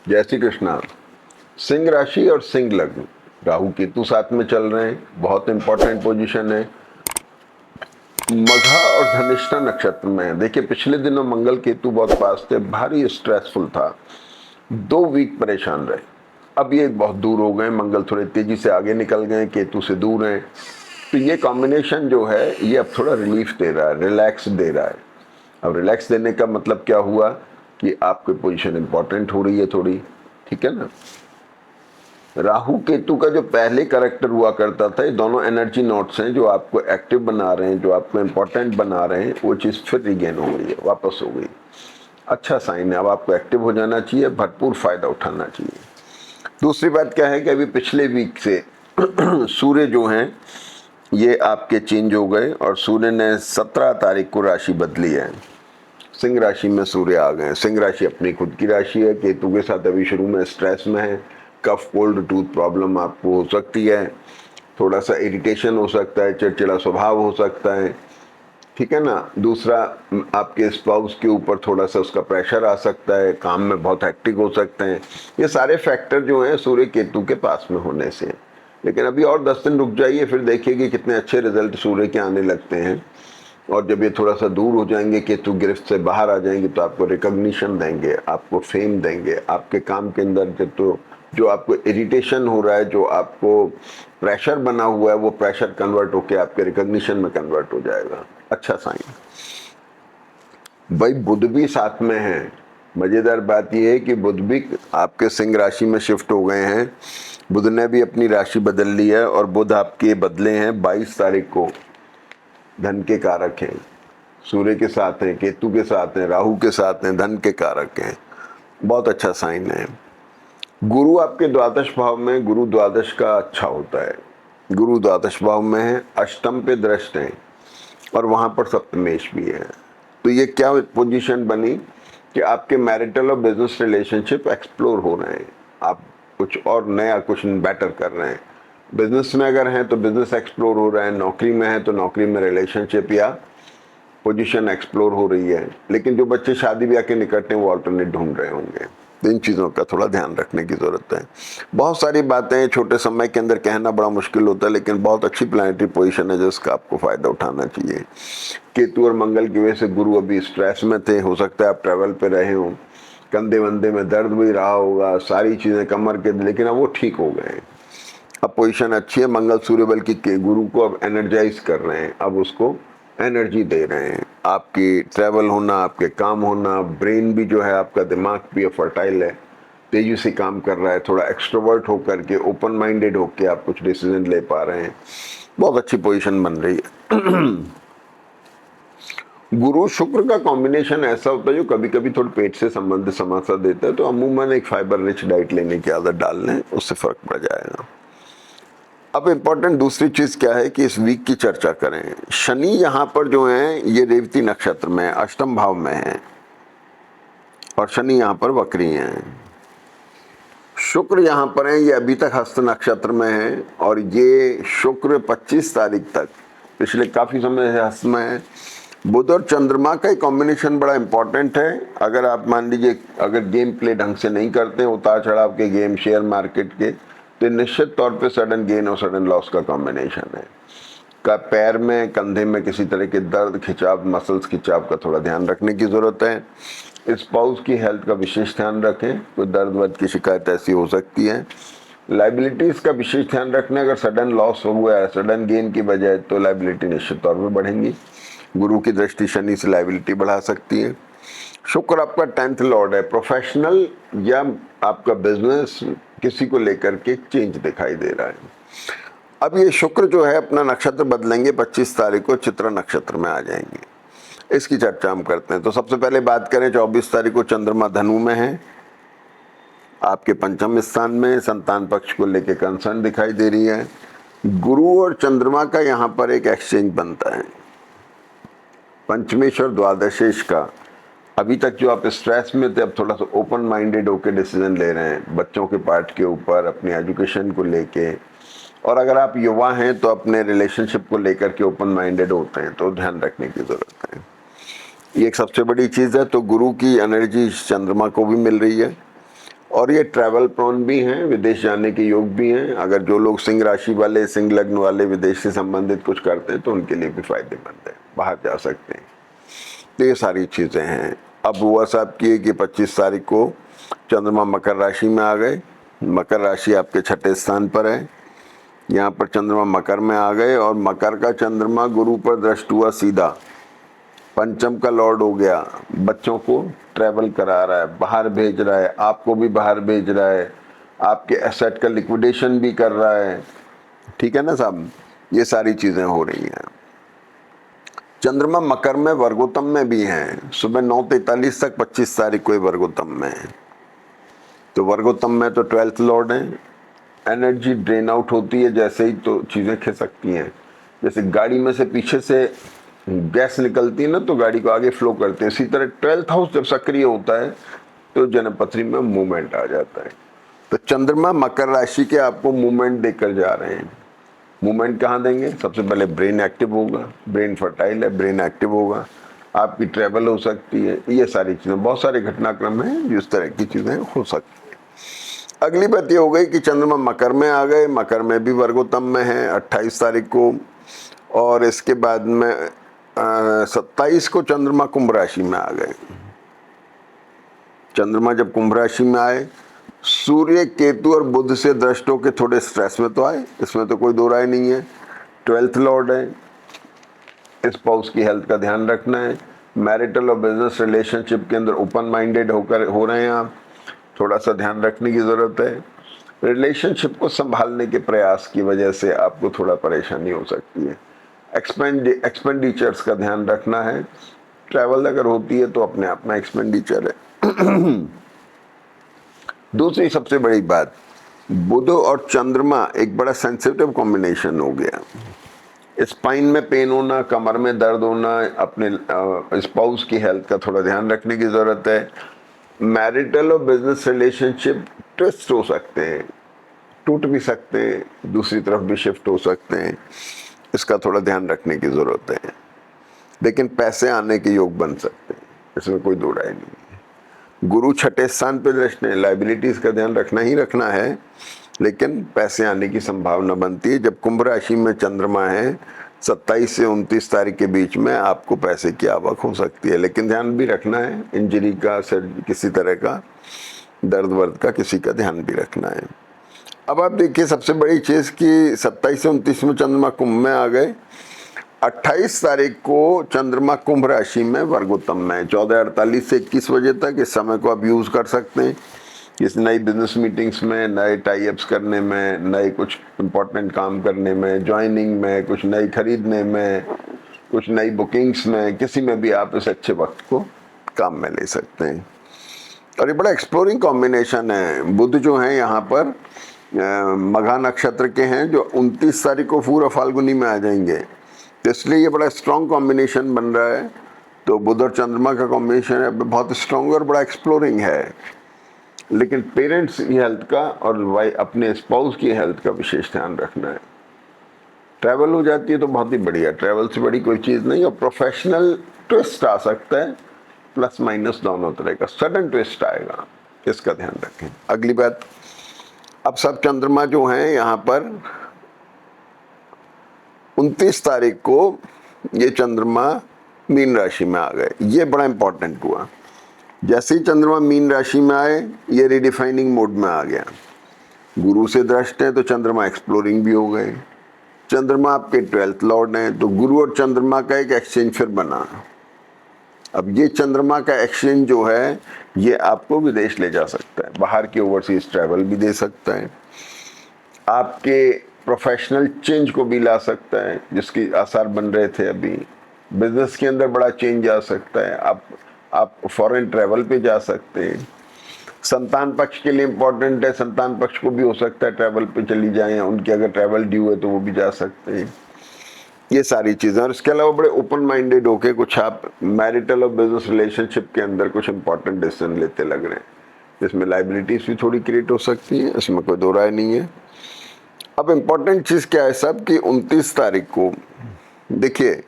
जय श्री कृष्णा। सिंह राशि और सिंह लग्न, राहु केतु साथ में चल रहे हैं, बहुत इंपॉर्टेंट पोजीशन है। मघा और धनिष्ठा नक्षत्र में है। देखिए पिछले दिनों मंगल केतु बहुत पास थे, भारी स्ट्रेसफुल था, 2 वीक परेशान रहे। अब ये बहुत दूर हो गए, मंगल थोड़े तेजी से आगे निकल गए, केतु से दूर हैं। तो ये कॉम्बिनेशन जो है ये अब थोड़ा रिलीफ दे रहा है, रिलैक्स दे रहा है। अब रिलैक्स देने का मतलब क्या हुआ कि आपकी पोजीशन इंपॉर्टेंट हो रही है थोड़ी, ठीक है ना। राहु केतु का जो पहले करेक्टर हुआ करता था, ये दोनों एनर्जी नोट्स हैं जो आपको एक्टिव बना रहे हैं, जो आपको इंपॉर्टेंट बना रहे हैं, वो चीज़ फिर रिगेन हो गई है, वापस हो गई। अच्छा साइन है, अब आपको एक्टिव हो जाना चाहिए, भरपूर फायदा उठाना चाहिए। दूसरी बात क्या है कि अभी पिछले वीक से सूर्य जो हैं ये आपके चेंज हो गए और सूर्य ने 17 तारीख को राशि बदली है, सिंह राशि में सूर्य आ गए। सिंह राशि अपनी खुद की राशि है, केतु के साथ अभी शुरू में स्ट्रेस में है, कफ कोल्ड टूथ प्रॉब्लम आपको हो सकती है, थोड़ा सा इरिटेशन हो सकता है, चिड़चिड़ा स्वभाव हो सकता है, ठीक है ना। दूसरा, आपके स्पाउस के ऊपर थोड़ा सा उसका प्रेशर आ सकता है, काम में बहुत हेक्टिक हो सकते हैं। ये सारे फैक्टर जो हैं सूर्य केतु के पास में होने से। लेकिन अभी और 10 दिन रुक जाइए, फिर देखिए कि कितने अच्छे रिजल्ट सूर्य के आने लगते हैं। और जब ये थोड़ा सा दूर हो जाएंगे, केतु गिरफ्त से बाहर आ जाएंगे, तो आपको रिकॉग्निशन देंगे, आपको फेम देंगे, आपके काम के अंदर जो आपको इरिटेशन हो रहा है, जो आपको प्रेशर बना हुआ है, वो प्रेशर कन्वर्ट होके आपके रिकॉग्निशन में कन्वर्ट हो जाएगा। अच्छा साइन। भाई बुध भी साथ में है। मजेदार बात यह है कि बुध भी आपके सिंह राशि में शिफ्ट हो गए हैं। बुध ने भी अपनी राशि बदल ली है और बुध आपके बदले हैं 22 तारीख को। धन के कारक हैं, सूर्य के साथ हैं, केतु के साथ हैं, राहु के साथ हैं, धन के कारक हैं। बहुत अच्छा साइन है। गुरु आपके द्वादश भाव में, गुरु द्वादश का अच्छा होता है, गुरु द्वादश भाव में है, अष्टम पे दृष्ट है और वहां पर सप्तमेश भी है। तो ये क्या पोजीशन बनी कि आपके मैरिटल और बिजनेस रिलेशनशिप एक्सप्लोर हो रहे हैं, आप कुछ और नया, कुछ बेटर कर रहे हैं। बिजनेस में अगर हैं तो बिजनेस एक्सप्लोर हो रहा है, नौकरी में है तो नौकरी में रिलेशनशिप या पोजीशन एक्सप्लोर हो रही है। लेकिन जो बच्चे शादी ब्याह के निकट हैं वो ऑल्टरनेट ढूंढ रहे होंगे। तो इन चीज़ों का थोड़ा ध्यान रखने की ज़रूरत है। बहुत सारी बातें छोटे समय के अंदर कहना बड़ा मुश्किल होता है, लेकिन बहुत अच्छी प्लानिटरी पोजीशन है जिसका आपको फ़ायदा उठाना चाहिए। केतु और मंगल की वजह से गुरु अभी स्ट्रेस में थे, हो सकता है आप ट्रैवल पे रहे हों, कंधे वंधे में दर्द भी रहा होगा, सारी चीज़ें कमर के, लेकिन अब वो ठीक हो गए। अब पोजीशन अच्छी है, मंगल सूर्य बल की गुरु को अब एनर्जाइज कर रहे हैं, अब उसको एनर्जी दे रहे हैं। आपकी ट्रैवल होना, आपके काम होना, ब्रेन भी जो है, आपका दिमाग भी फर्टाइल है, तेजी से काम कर रहा है, थोड़ा एक्सट्रोवर्ट होकर के, ओपन माइंडेड होकर आप कुछ डिसीजन ले पा रहे हैं। बहुत अच्छी पोजीशन बन रही है। गुरु शुक्र का कॉम्बिनेशन ऐसा होता है जो कभी कभी थोड़ा पेट से संबंधित समस्या देता है, तो अमूमन एक फाइबर रिच डाइट लेने की आदत डाल लें, उससे फर्क पड़ जाएगा। अब इम्पोर्टेंट दूसरी चीज क्या है कि इस वीक की चर्चा करें। शनि यहाँ पर जो है ये रेवती नक्षत्र में अष्टम भाव में है और शनि यहाँ पर वक्री हैं। शुक्र यहाँ पर है, ये अभी तक हस्त नक्षत्र में है और ये शुक्र 25 तारीख तक पिछले काफी समय से हस्त में है। बुध और चंद्रमा का कॉम्बिनेशन बड़ा इंपॉर्टेंट है। अगर आप मान लीजिए अगर गेम प्ले ढंग से नहीं करते, उतार चढ़ाव के गेम शेयर मार्केट के, तो निश्चित तौर पे सडन गेन और सडन लॉस का कॉम्बिनेशन है। का पैर में, कंधे में किसी तरह के दर्द, खिंचाव, मसल्स खिंचाव का थोड़ा ध्यान रखने की जरूरत है। स्पाउस की हेल्थ का विशेष ध्यान रखें, कोई दर्द वर्द की शिकायत ऐसी हो सकती है। लाइबिलिटीज का विशेष ध्यान रखना, अगर सडन लॉस हो गया है सडन गेन की बजाय, तो लाइबिलिटी निश्चित तौर पर बढ़ेंगी। गुरु की दृष्टि शनि से लाइबिलिटी बढ़ा सकती है। शुक्र आपका 10th लॉर्ड है, प्रोफेशनल या आपका बिजनेस किसी को लेकर के चेंज दिखाई दे रहा है। अब ये शुक्र जो है अपना नक्षत्र बदलेंगे, 25 तारीख को चित्रा नक्षत्र में आ जाएंगे। इसकी चर्चा हम करते हैं। तो सबसे पहले बात करें, 24 तारीख को चंद्रमा धनु में है, आपके पंचम स्थान में, संतान पक्ष को लेकर कंसर्न दिखाई दे रही है। गुरु और चंद्रमा का यहाँ पर एक एक्सचेंज बनता है, पंचमेश और द्वादशेश का। अभी तक जो आप स्ट्रेस में थे, अब थोड़ा सा ओपन माइंडेड होकर डिसीजन ले रहे हैं बच्चों के पार्ट के ऊपर, अपनी एजुकेशन को लेके, और अगर आप युवा हैं तो अपने रिलेशनशिप को लेकर के ओपन माइंडेड होते हैं, तो ध्यान रखने की जरूरत है। ये एक सबसे बड़ी चीज़ है। तो गुरु की एनर्जी चंद्रमा को भी मिल रही है और ये ट्रैवल प्रोन भी हैं, विदेश जाने के योग भी हैं। अगर जो लोग सिंह राशि वाले, सिंह लग्न वाले विदेश से संबंधित कुछ करते हैं तो उनके लिए भी फायदेमंद है, बाहर जा सकते हैं। तो ये सारी चीज़ें हैं। अब हुआ साहब की कि 25 तारीख को चंद्रमा मकर राशि में आ गए। मकर राशि आपके छठे स्थान पर है। यहाँ पर चंद्रमा मकर में आ गए और मकर का चंद्रमा गुरु पर दृष्ट हुआ सीधा, पंचम का लॉर्ड हो गया। बच्चों को ट्रैवल करा रहा है, बाहर भेज रहा है, आपको भी बाहर भेज रहा है, आपके एसेट का लिक्विडेशन भी कर रहा है। ठीक है ना साहब, ये सारी चीज़ें हो रही हैं। चंद्रमा मकर में वर्गोत्तम में भी हैं, सुबह 9:43 तक 25 तारीख को वर्गोत्तम में है। तो वर्गोत्तम में तो 12th लॉर्ड है। एनर्जी ड्रेन आउट होती है जैसे ही तो चीज़ें खिसकती हैं। जैसे गाड़ी में से पीछे से गैस निकलती है ना तो गाड़ी को आगे फ्लो करते हैं, इसी तरह 12th हाउस जब सक्रिय होता है तो जन्मपत्री में मूवमेंट आ जाता है। तो चंद्रमा मकर राशि के आपको मूवमेंट देकर जा रहे हैं। मूवमेंट कहाँ देंगे? सबसे पहले ब्रेन एक्टिव होगा, ब्रेन फर्टाइल है, ब्रेन एक्टिव होगा, आपकी ट्रैवल हो सकती है। ये सारी चीज़ें, बहुत सारे घटनाक्रम हैं जिस तरह की चीज़ें हो सकती हैं। अगली बात ये हो गई कि चंद्रमा मकर में आ गए, मकर में भी वर्गोत्तम में है 28 तारीख को। और इसके बाद में 27 को चंद्रमा कुंभ राशि में आ गए। चंद्रमा जब कुंभ राशि में आए, सूर्य, केतु और बुध से दृष्ट होकर थोड़े स्ट्रेस में तो आए, इसमें तो कोई दो राय नहीं है। 12th लॉर्ड है, स्पाउस की हेल्थ का ध्यान रखना है। मैरिटल और बिजनेस रिलेशनशिप के अंदर ओपन माइंडेड होकर हो रहे हैं आप, थोड़ा सा ध्यान रखने की ज़रूरत है। रिलेशनशिप को संभालने के प्रयास की वजह से आपको थोड़ा परेशानी हो सकती है। एक्सपेंडिचर्स का ध्यान रखना है। ट्रैवल अगर होती है तो अपने आप में एक्सपेंडिचर है। दूसरी सबसे बड़ी बात, बुध और चंद्रमा एक बड़ा सेंसिटिव कॉम्बिनेशन हो गया। स्पाइन में पेन होना, कमर में दर्द होना, अपने स्पाउस की हेल्थ का थोड़ा ध्यान रखने की ज़रूरत है। मैरिटल और बिजनेस रिलेशनशिप ट्विस्ट हो सकते हैं, टूट भी सकते हैं, दूसरी तरफ भी शिफ्ट हो सकते हैं, इसका थोड़ा ध्यान रखने की ज़रूरत है। लेकिन पैसे आने के योग बन सकते हैं, इसमें कोई दो राय नहीं है। गुरु छठे स्थान पर दृष्टि है, लाइबिलिटीज़ का ध्यान रखना ही रखना है, लेकिन पैसे आने की संभावना बनती है। जब कुंभ राशि में चंद्रमा है, 27 से 29 तारीख के बीच में आपको पैसे की आवक हो सकती है, लेकिन ध्यान भी रखना है इंजरी का, किसी तरह का दर्द वर्द का, किसी का ध्यान भी रखना है। अब आप देखिए सबसे बड़ी चीज़ कि 27 से 29 में चंद्रमा कुंभ में आ गए। 28 तारीख को चंद्रमा कुंभ राशि में वर्गोत्तम में, 14:48 से 21 बजे तक इस समय को आप यूज़ कर सकते हैं। इस नई बिजनेस मीटिंग्स में, नए टाई अप्स करने में, नए कुछ इम्पोर्टेंट काम करने में, ज्वाइनिंग में, कुछ नई खरीदने में, कुछ नई बुकिंग्स में, किसी में भी आप इस अच्छे वक्त को काम में ले सकते हैं। और ये बड़ा एक्सप्लोरिंग कॉम्बिनेशन है। बुध जो है यहाँ पर मघा नक्षत्र के हैं, जो 29 तारीख को पूरा फाल्गुनी में आ जाएंगे, तो इसलिए ये बड़ा स्ट्रॉन्ग कॉम्बिनेशन बन रहा है। तो बुध और चंद्रमा का कॉम्बिनेशन है, बहुत स्ट्रॉन्ग और बड़ा एक्सप्लोरिंग है। लेकिन पेरेंट्स की हेल्थ का और अपने स्पाउस की हेल्थ का विशेष ध्यान रखना है। ट्रैवल हो जाती है तो बहुत ही बढ़िया, ट्रैवल से बड़ी कोई चीज़ नहीं। और प्रोफेशनल ट्विस्ट आ सकता है, प्लस माइनस दोनों तरह का सडन ट्विस्ट आएगा, इसका ध्यान रखें। अगली बात, अब सब चंद्रमा जो हैं यहाँ पर 29 तारीख को ये चंद्रमा मीन राशि में आ गए। ये बड़ा इंपॉर्टेंट हुआ। जैसे ही चंद्रमा मीन राशि में आए, ये रिडिफाइनिंग मोड में आ गया। गुरु से दृष्ट है तो चंद्रमा एक्सप्लोरिंग भी हो गए। चंद्रमा आपके 12th लॉर्ड हैं, तो गुरु और चंद्रमा का एक एक्सचेंज फिर बना। अब ये चंद्रमा का एक्सचेंज जो है, ये आपको विदेश ले जा सकता है, बाहर की ओवरसीज ट्रैवल भी दे सकता है, आपके प्रोफेशनल चेंज को भी ला सकता है, जिसकी आसार बन रहे थे अभी। बिजनेस के अंदर बड़ा चेंज आ सकता है, आप फॉरेन ट्रैवल पे जा सकते हैं। संतान पक्ष के लिए इम्पोर्टेंट है, संतान पक्ष को भी हो सकता है ट्रैवल पे चली जाएं, उनकी अगर ट्रैवल ड्यू है तो वो भी जा सकते हैं। ये सारी चीज़ें, और इसके अलावा बड़े ओपन माइंडेड होके कुछ आप मैरिटल और बिजनेस रिलेशनशिप के अंदर कुछ इंपॉर्टेंट डिसीजन लेते लग रहे हैं, जिसमें लाइबिलिटीज भी थोड़ी क्रिएट हो सकती है, इसमें कोई दो राय नहीं है। अब इम्पॉर्टेंट चीज़ क्या है सब कि 29 तारीख को देखिए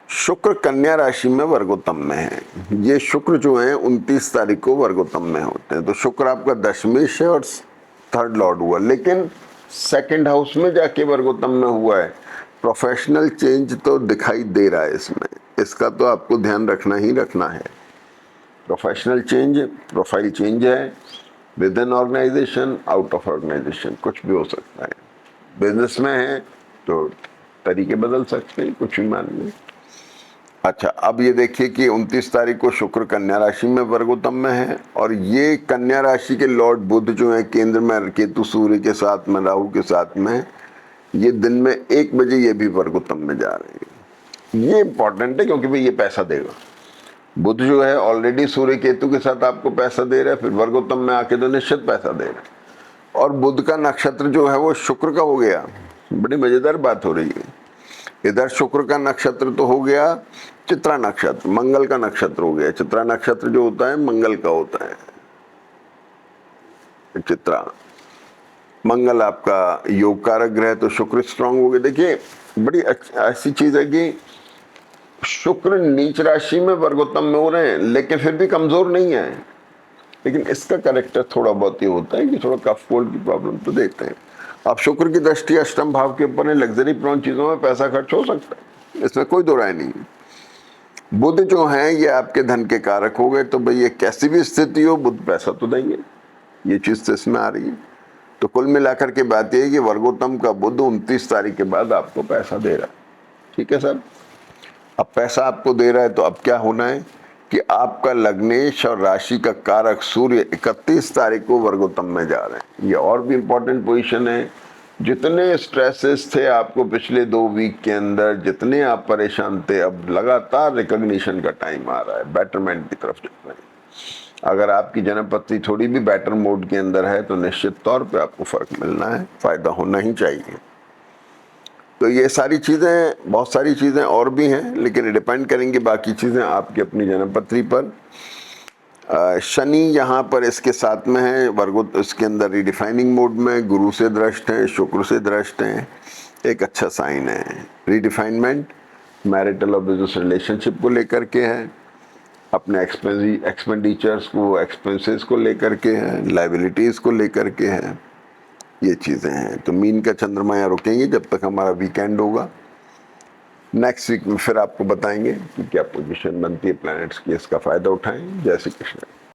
शुक्र कन्या राशि में वर्गोत्तम में है। ये शुक्र जो है 29 तारीख को वर्गोत्तम में होते हैं। तो शुक्र आपका दशमेश है और थर्ड लॉर्ड हुआ, लेकिन सेकंड हाउस में जाके वर्गोत्तम में हुआ है। प्रोफेशनल चेंज तो दिखाई दे रहा है इसमें, इसका तो आपको ध्यान रखना ही रखना है। प्रोफेशनल चेंज, प्रोफाइल चेंज है, within organisation, out of organisation, कुछ भी हो सकता है। बिजनेस में है तो तरीके बदल सकते हैं, कुछ भी मान लें। अच्छा, अब ये देखिए कि 29 तारीख को शुक्र कन्या राशि में वर्गोत्तम में है, और ये कन्या राशि के लॉर्ड बुध जो है केंद्र में केतु सूर्य के साथ में राहु के साथ में, ये दिन में 1 बजे ये भी वर्गोत्तम में जा रहे हैं। ये इंपॉर्टेंट है क्योंकि भाई ये पैसा देगा। बुध जो है ऑलरेडी सूर्य केतु के साथ आपको पैसा दे रहा है, फिर वर्गोत्तम में आके तो निश्चित पैसा दे रहा है। और बुध का नक्षत्र जो है वो शुक्र का हो गया। बड़ी मजेदार बात हो रही है। इधर शुक्र का नक्षत्र तो हो गया चित्रा नक्षत्र, मंगल का नक्षत्र हो गया। चित्रा नक्षत्र जो होता है मंगल का होता है। चित्रा, मंगल आपका योग कारक ग्रह, तो शुक्र स्ट्रांग हो गए। देखिए बड़ी ऐसी चीज है कि शुक्र नीच राशि में वर्गोत्तम में हो रहे हैं, लेकिन फिर भी कमजोर नहीं है। लेकिन इसका कैरेक्टर थोड़ा बहुत ही होता है कि थोड़ा कफ कोल्ड की प्रॉब्लम तो देते हैं। अब शुक्र की दृष्टि अष्टम भाव के ऊपर है, लग्जरी प्रोन चीजों में पैसा खर्च हो सकता है, इसमें कोई दो राय नहीं है। बुध जो है ये आपके धन के कारक हो गए, तो भाई ये कैसी भी स्थिति हो बुध पैसा तो देंगे, ये चीज तो इसमें आ रही है। तो कुल मिलाकर के बात यह है कि वर्गोत्तम का बुध 29 तारीख के बाद आपको पैसा दे रहा है। ठीक है सर, अब पैसा आपको दे रहा है तो अब क्या होना है कि आपका लग्नेश और राशि का कारक सूर्य 31 तारीख को वर्गोत्तम में जा रहे हैं। ये और भी इंपॉर्टेंट पोजीशन है। जितने स्ट्रेसेस थे आपको पिछले 2 वीक के अंदर, जितने आप परेशान थे, अब लगातार रिकॉग्निशन का टाइम आ रहा है, बेटरमेंट की तरफ जा रहे हैं। अगर आपकी जन्मपत्री थोड़ी भी बेटर मोड के अंदर है तो निश्चित तौर पे आपको फर्क मिलना है, फायदा होना ही चाहिए। तो ये सारी चीज़ें, बहुत सारी चीज़ें और भी हैं, लेकिन डिपेंड करेंगे बाकी चीज़ें आपकी अपनी जन्मपत्री पर। शनि यहाँ पर इसके साथ में है वर्गो, इसके अंदर रीडिफाइनिंग मोड में, गुरु से दृष्ट है, शुक्र से दृष्ट है, एक अच्छा साइन है। रीडिफाइनमेंट मैरिटल और बिजनेस रिलेशनशिप को लेकर के है, अपने एक्सपेंडिचर्स को, एक्सपेंसेस को लेकर के है, लाइबिलिटीज़ को लेकर के है, ये चीज़ें हैं। तो मीन का चंद्रमा यहाँ रुकेंगे जब तक हमारा वीकेंड होगा। नेक्स्ट वीक में फिर आपको बताएंगे कि क्या पोजीशन बनती है प्लैनेट्स की, इसका फ़ायदा उठाएं। जय श्री कृष्ण।